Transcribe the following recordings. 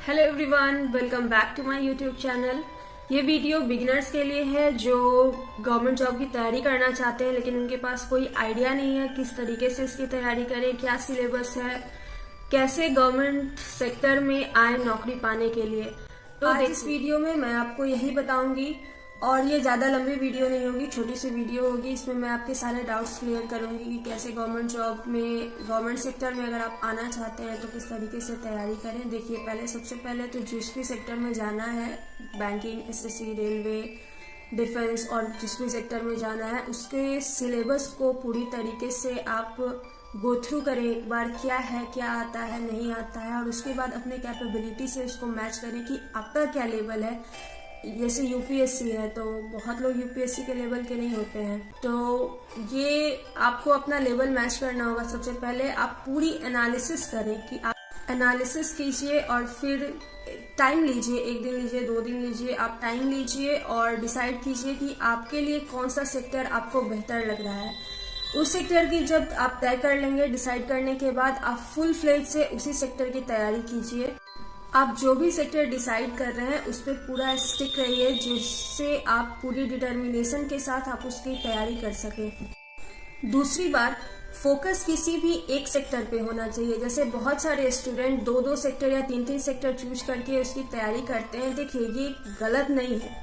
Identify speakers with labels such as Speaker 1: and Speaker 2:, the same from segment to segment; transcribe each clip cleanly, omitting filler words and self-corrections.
Speaker 1: Hello everyone, welcome back to my YouTube channel. ये video beginners के लिए है जो गवर्नमेंट जॉब की तैयारी करना चाहते हैं लेकिन उनके पास कोई आइडिया नहीं है किस तरीके से इसकी तैयारी करें, क्या सिलेबस है, कैसे गवर्नमेंट सेक्टर में आए नौकरी पाने के लिए। तो आज इस वीडियो में मैं आपको यही बताऊंगी और ये ज्यादा लंबी वीडियो नहीं होगी, छोटी सी वीडियो होगी। इसमें मैं आपके सारे डाउट्स क्लियर करूंगी कि कैसे गवर्नमेंट जॉब में, गवर्नमेंट सेक्टर में अगर आप आना चाहते हैं तो किस तरीके से तैयारी करें। देखिए, सबसे पहले तो जिस भी सेक्टर में जाना है, बैंकिंग, एसएससी, रेलवे, डिफेंस और जिस भी सेक्टर में जाना है उसके सिलेबस को पूरी तरीके से आप गो थ्रू करें एक बार, क्या है, क्या आता है, नहीं आता है, और उसके बाद अपने कैपेबिलिटी से उसको मैच करें कि आपका क्या लेवल है। जैसे यूपीएससी है तो बहुत लोग यूपीएससी के लेवल के नहीं होते हैं, तो ये आपको अपना लेवल मैच करना होगा। सबसे पहले आप पूरी एनालिसिस करें कि आप एनालिसिस कीजिए और फिर टाइम लीजिए, 1 दिन लीजिए, 2 दिन लीजिए, आप टाइम लीजिए और डिसाइड कीजिए कि आपके लिए कौन सा सेक्टर आपको बेहतर लग रहा है। उस सेक्टर की जब आप तय कर लेंगे, डिसाइड करने के बाद आप फुल फ्लेज से उसी सेक्टर की तैयारी कीजिए। आप जो भी सेक्टर डिसाइड कर रहे हैं उस पर पूरा स्टिक रहिए जिससे आप पूरी डिटर्मिनेशन के साथ आप उसकी तैयारी कर सकें। दूसरी बात, फोकस किसी भी एक सेक्टर पे होना चाहिए। जैसे बहुत सारे स्टूडेंट 2-2 सेक्टर या 3-3 सेक्टर चूज करके उसकी तैयारी करते हैं। देखिए, ये गलत नहीं है,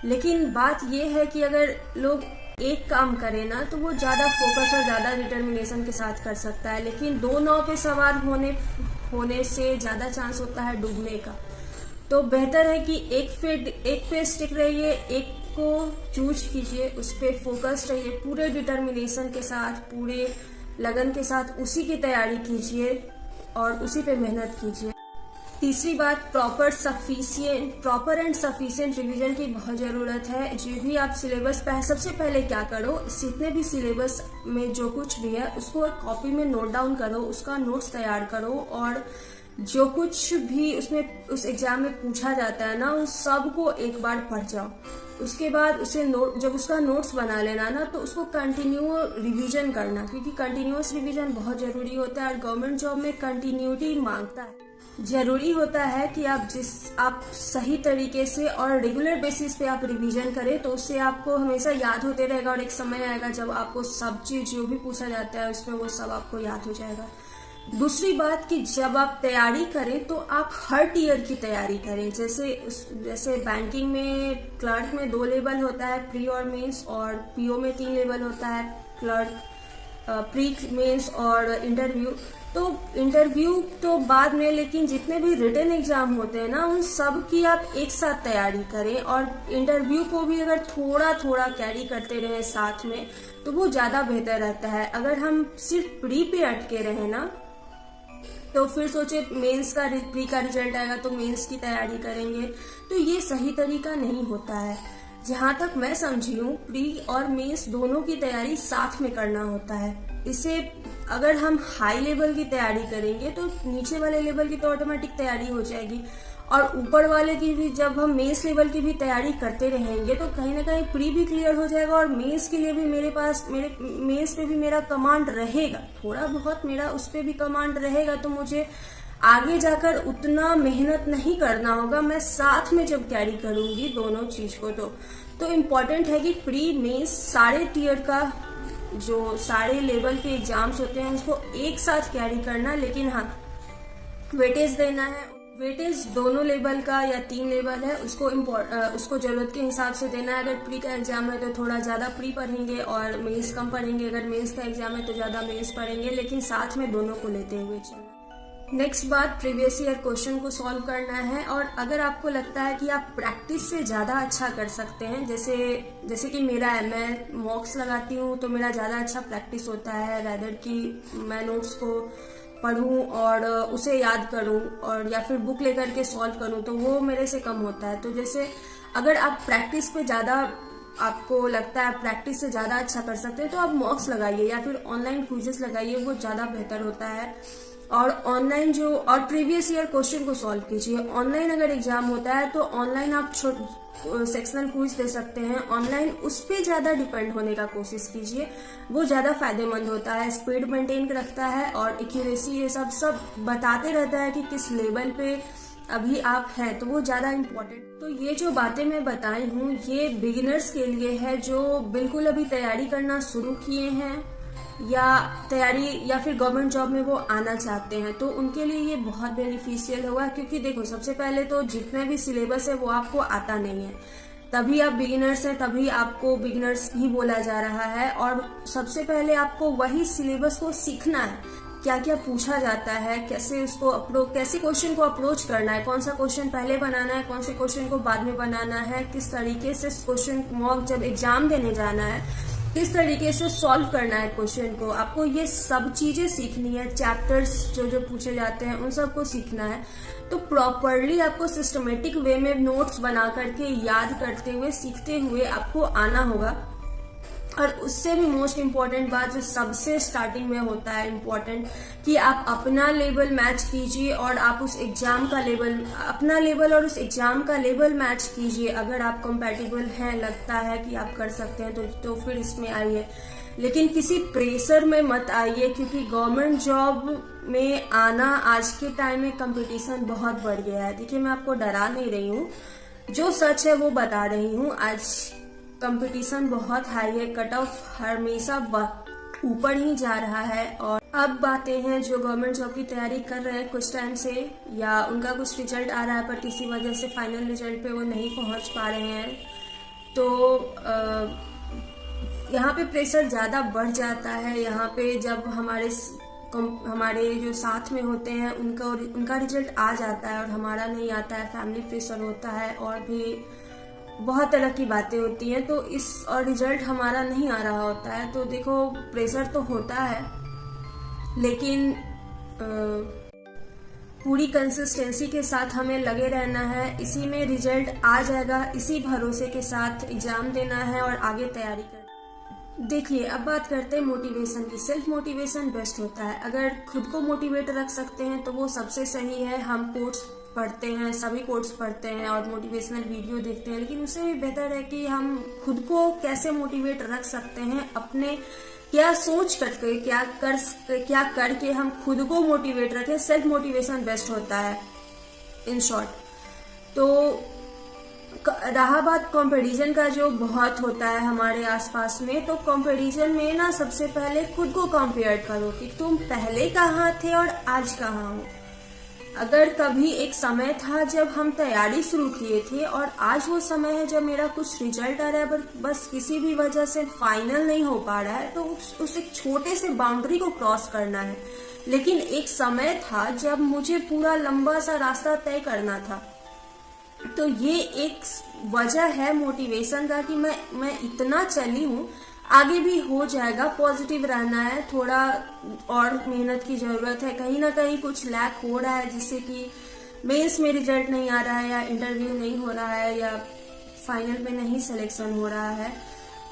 Speaker 1: लेकिन बात ये है कि अगर लोग एक काम करे ना तो वो ज्यादा फोकस और ज्यादा डिटर्मिनेशन के साथ कर सकता है, लेकिन 2 नाव पे सवार होने से ज्यादा चांस होता है डूबने का। तो बेहतर है कि एक पे स्टिक रहिए, एक को चूज कीजिए, उस पे फोकस रहिए, पूरे डिटर्मिनेशन के साथ, पूरे लगन के साथ उसी की तैयारी कीजिए और उसी पे मेहनत कीजिए। तीसरी बात, प्रॉपर एंड सफिशिएंट रिवीजन की बहुत जरूरत है। जो भी आप सिलेबस पे, सबसे पहले क्या करो, जितने भी सिलेबस में जो कुछ भी है उसको एक कॉपी में नोट डाउन करो, उसका नोट्स तैयार करो और जो कुछ भी उसमें उस एग्जाम में पूछा जाता है ना, उस सब को एक बार पढ़ जाओ। उसके बाद उसे जब उसका नोट्स बना लेना ना, तो उसको कंटिन्यू रिवीजन करना, क्योंकि कंटिन्यूअस रिवीजन बहुत जरूरी होता है और गवर्नमेंट जॉब में कंटिन्यूटी मांगता है। जरूरी होता है कि आप सही तरीके से और रेगुलर बेसिस पे आप रिवीजन करें, तो उससे आपको हमेशा याद होते रहेगा और एक समय आएगा जब आपको सब चीज जो भी पूछा जाता है उसमें वो सब आपको याद हो जाएगा। दूसरी बात कि जब आप तैयारी करें तो आप हर टीयर की तैयारी करें। जैसे बैंकिंग में क्लर्क में 2 लेवल होता है, प्री और मेंस, और पीओ में 3 लेवल होता है, क्लर्क, प्री, मेंस और इंटरव्यू। तो इंटरव्यू तो बाद में, लेकिन जितने भी रिटन एग्जाम होते हैं ना, उन सब की आप एक साथ तैयारी करें और इंटरव्यू को भी अगर थोड़ा थोड़ा कैरी करते रहे साथ में तो वो ज्यादा बेहतर रहता है। अगर हम सिर्फ प्री पे अटके रहे ना तो फिर सोचे मेंस का, प्री का रिजल्ट आएगा तो मेंस की तैयारी करेंगे, तो ये सही तरीका नहीं होता है। जहां तक मैं समझी हूँ, प्री और मेंस दोनों की तैयारी साथ में करना होता है। इससे अगर हम हाई लेवल की तैयारी करेंगे तो नीचे वाले लेवल की तो ऑटोमेटिक तैयारी हो जाएगी, और ऊपर वाले की भी जब हम मेंस लेवल की भी तैयारी करते रहेंगे तो कहीं ना कहीं प्री भी क्लियर हो जाएगा और मेंस के लिए भी मेरे मेंस पे भी मेरा कमांड रहेगा, थोड़ा बहुत मेरा उस पे भी कमांड रहेगा, तो मुझे आगे जाकर उतना मेहनत नहीं करना होगा। मैं साथ में जब कैरी करूंगी दोनों चीज को, तो इम्पोर्टेंट है कि प्री मेंस सारे टीयर का, जो सारे लेवल के एग्जाम्स होते हैं उसको एक साथ कैरी करना, लेकिन हाँ, वेटेज देना है। वेटेज दोनों लेवल का या 3 लेवल है उसको जरूरत के हिसाब से देना है। अगर प्री का एग्जाम है तो थोड़ा ज्यादा प्री पढ़ेंगे और मेंस कम पढ़ेंगे, अगर मेंस का एग्जाम है तो ज्यादा मेंस पढ़ेंगे, लेकिन साथ में दोनों को लेते हुए चलना। नेक्स्ट बात, प्रीवियस ईयर क्वेश्चन को सॉल्व करना है, और अगर आपको लगता है कि आप प्रैक्टिस से ज्यादा अच्छा कर सकते हैं, जैसे कि मेरा है, मैं मॉक्स लगाती हूँ तो मेरा ज्यादा अच्छा प्रैक्टिस होता है रैदर कि मैं नोट्स को पढ़ूं और उसे याद करूं और या फिर बुक लेकर के सॉल्व करूं, तो वो मेरे से कम होता है। तो जैसे अगर आप प्रैक्टिस पे ज्यादा, आपको लगता है प्रैक्टिस से ज्यादा अच्छा कर सकते हैं तो आप मॉक्स लगाइए या फिर ऑनलाइन क्विजेस लगाइए, वो ज्यादा बेहतर होता है। और ऑनलाइन और प्रीवियस ईयर क्वेश्चन को सॉल्व कीजिए। ऑनलाइन अगर एग्जाम होता है तो ऑनलाइन आप सेक्शनल क्विज दे सकते हैं, ऑनलाइन उस पर ज्यादा डिपेंड होने का कोशिश कीजिए, वो ज्यादा फायदेमंद होता है, स्पीड मेंटेन रखता है और एक्यूरेसी, ये सब बताते रहता है कि किस लेवल पे अभी आप हैं तो वो ज़्यादा इम्पोर्टेंट। तो ये जो बातें मैं बताई हूँ ये बिगिनर्स के लिए है जो बिल्कुल अभी तैयारी करना शुरू किए हैं या तैयारी या फिर गवर्नमेंट जॉब में वो आना चाहते हैं, तो उनके लिए ये बहुत बेनिफिशियल होगा। क्योंकि देखो, सबसे पहले तो जितने भी सिलेबस है वो आपको आता नहीं है, तभी आप बिगिनर्स हैं, तभी आपको बिगिनर्स ही बोला जा रहा है। और सबसे पहले आपको वही सिलेबस को सीखना है, क्या क्या पूछा जाता है, कैसे क्वेश्चन को अप्रोच करना है, कौन सा क्वेश्चन पहले बनाना है, कौन से क्वेश्चन को बाद में बनाना है, किस तरीके से क्वेश्चन मॉक जब एग्जाम देने जाना है किस तरीके से सॉल्व करना है क्वेश्चन को, आपको ये सब चीजें सीखनी है। चैप्टर्स जो पूछे जाते हैं उन सबको सीखना है। तो प्रॉपरली आपको सिस्टमेटिक वे में नोट्स बना करके याद करते हुए सीखते हुए आपको आना होगा। और उससे भी मोस्ट इम्पॉर्टेंट बात जो सबसे स्टार्टिंग में होता है इम्पॉर्टेंट, कि आप अपना लेवल मैच कीजिए और आप उस एग्जाम का लेवल, अपना लेवल और उस एग्जाम का लेवल मैच कीजिए। अगर आप कंपैटिबल हैं, लगता है कि आप कर सकते हैं तो फिर इसमें आइए, लेकिन किसी प्रेशर में मत आइए। क्योंकि गवर्नमेंट जॉब में आना आज के टाइम में कंपटीशन बहुत बढ़ गया है। देखिए, मैं आपको डरा नहीं रही हूँ, जो सच है वो बता रही हूँ। आज कंपटीशन बहुत हाई है, कट ऑफ हमेशा ऊपर ही जा रहा है। और अब बातें हैं जो गवर्नमेंट जॉब की तैयारी कर रहे हैं कुछ टाइम से, या उनका कुछ रिजल्ट आ रहा है पर किसी वजह से फाइनल रिजल्ट पे वो नहीं पहुंच पा रहे हैं, तो यहाँ पे प्रेशर ज़्यादा बढ़ जाता है। यहाँ पे जब हमारे जो साथ में होते हैं उनका रिजल्ट आ जाता है और हमारा नहीं आता है, फैमिली प्रेशर होता है और भी बहुत तरह की बातें होती हैं, तो और रिजल्ट हमारा नहीं आ रहा होता है। तो देखो, प्रेशर तो होता है, लेकिन पूरी कंसिस्टेंसी के साथ हमें लगे रहना है। इसी में रिजल्ट आ जाएगा, इसी भरोसे के साथ एग्जाम देना है और आगे तैयारी करना। देखिए, अब बात करते हैं मोटिवेशन की। सेल्फ मोटिवेशन बेस्ट होता है। अगर खुद को मोटिवेट रख सकते हैं तो वो सबसे सही है। हम कोट्स पढ़ते हैं, सभी कोट्स पढ़ते हैं और मोटिवेशनल वीडियो देखते हैं, लेकिन उससे भी बेहतर है कि हम खुद को कैसे मोटिवेट रख सकते हैं, अपने क्या सोच करके क्या करके हम खुद को मोटिवेट रखें। सेल्फ मोटिवेशन बेस्ट होता है इन शॉर्ट। तो रहा बात कंपैरिजन का, जो बहुत होता है हमारे आसपास में, तो कंपैरिजन में ना सबसे पहले खुद को कंपेयर करो कि तुम पहले कहाँ थे और आज कहाँ हो। अगर कभी एक समय था जब हम तैयारी शुरू किए थे और आज वो समय है जब मेरा कुछ रिजल्ट आ रहा है बस किसी भी वजह से फाइनल नहीं हो पा रहा है, तो उस एक छोटे से बाउंड्री को क्रॉस करना है। लेकिन एक समय था जब मुझे पूरा लंबा सा रास्ता तय करना था। तो ये एक वजह है मोटिवेशन का कि मैं इतना चली हूँ, आगे भी हो जाएगा। पॉजिटिव रहना है, थोड़ा और मेहनत की जरूरत है। कहीं ना कहीं कुछ लैक हो रहा है, जिससे कि मेंस में रिजल्ट नहीं आ रहा है या इंटरव्यू नहीं हो रहा है या फाइनल में नहीं सिलेक्शन हो रहा है।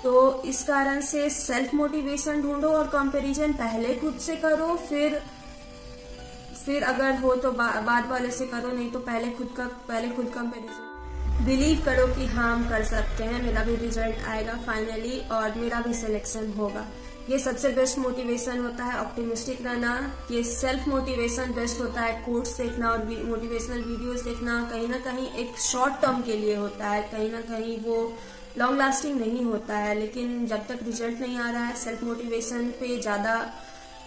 Speaker 1: तो इस कारण से सेल्फ मोटिवेशन ढूंढो और कंपैरिजन पहले खुद से करो, फिर अगर हो तो बाद वाले से करो, नहीं तो पहले खुद कंपैरिजन। बिलीव करो कि हाँ, हम कर सकते हैं, मेरा भी रिजल्ट आएगा फाइनली और मेरा भी सिलेक्शन होगा। ये सबसे बेस्ट मोटिवेशन होता है, ऑप्टिमिस्टिक रहना। ये सेल्फ मोटिवेशन बेस्ट होता है, कोट्स देखना और मोटिवेशनल वीडियोस देखना कहीं ना कहीं एक शॉर्ट टर्म के लिए होता है, कहीं ना कहीं वो लॉन्ग लास्टिंग नहीं होता है। लेकिन जब तक रिजल्ट नहीं आ रहा है, सेल्फ मोटिवेशन पे ज़्यादा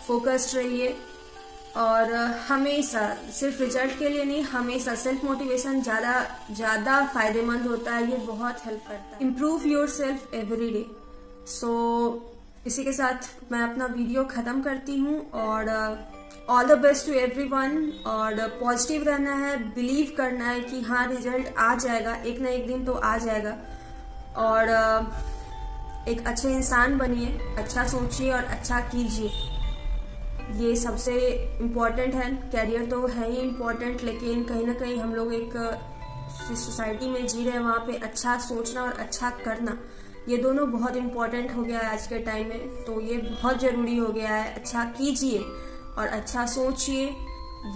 Speaker 1: फोकस्ड रहिए और हमेशा, सिर्फ रिजल्ट के लिए नहीं, हमेशा सेल्फ मोटिवेशन ज़्यादा फायदेमंद होता है। ये बहुत हेल्प करता है। Improve yourself every day. So इसी के साथ मैं अपना वीडियो ख़त्म करती हूँ और all the best to everyone. और पॉजिटिव रहना है, बिलीव करना है कि हाँ, रिजल्ट आ जाएगा, एक ना एक दिन तो आ जाएगा। और एक अच्छे इंसान बनिए, अच्छा सोचिए और अच्छा कीजिए। ये सबसे इम्पोर्टेंट है। कैरियर तो है ही इम्पोर्टेंट, लेकिन कहीं ना कहीं हम लोग एक सोसाइटी में जी रहे हैं, वहाँ पे अच्छा सोचना और अच्छा करना, ये दोनों बहुत इम्पोर्टेंट हो गया है आज के टाइम में। तो ये बहुत ज़रूरी हो गया है। अच्छा कीजिए और अच्छा सोचिए।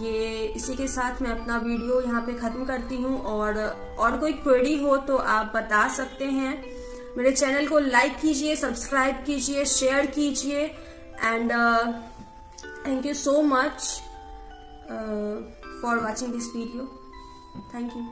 Speaker 1: ये इसी के साथ मैं अपना वीडियो यहाँ पे ख़त्म करती हूँ। और कोई क्वेरी हो तो आप बता सकते हैं। मेरे चैनल को लाइक कीजिए, सब्सक्राइब कीजिए, शेयर कीजिए and thank you so much for watching this video. Thank you.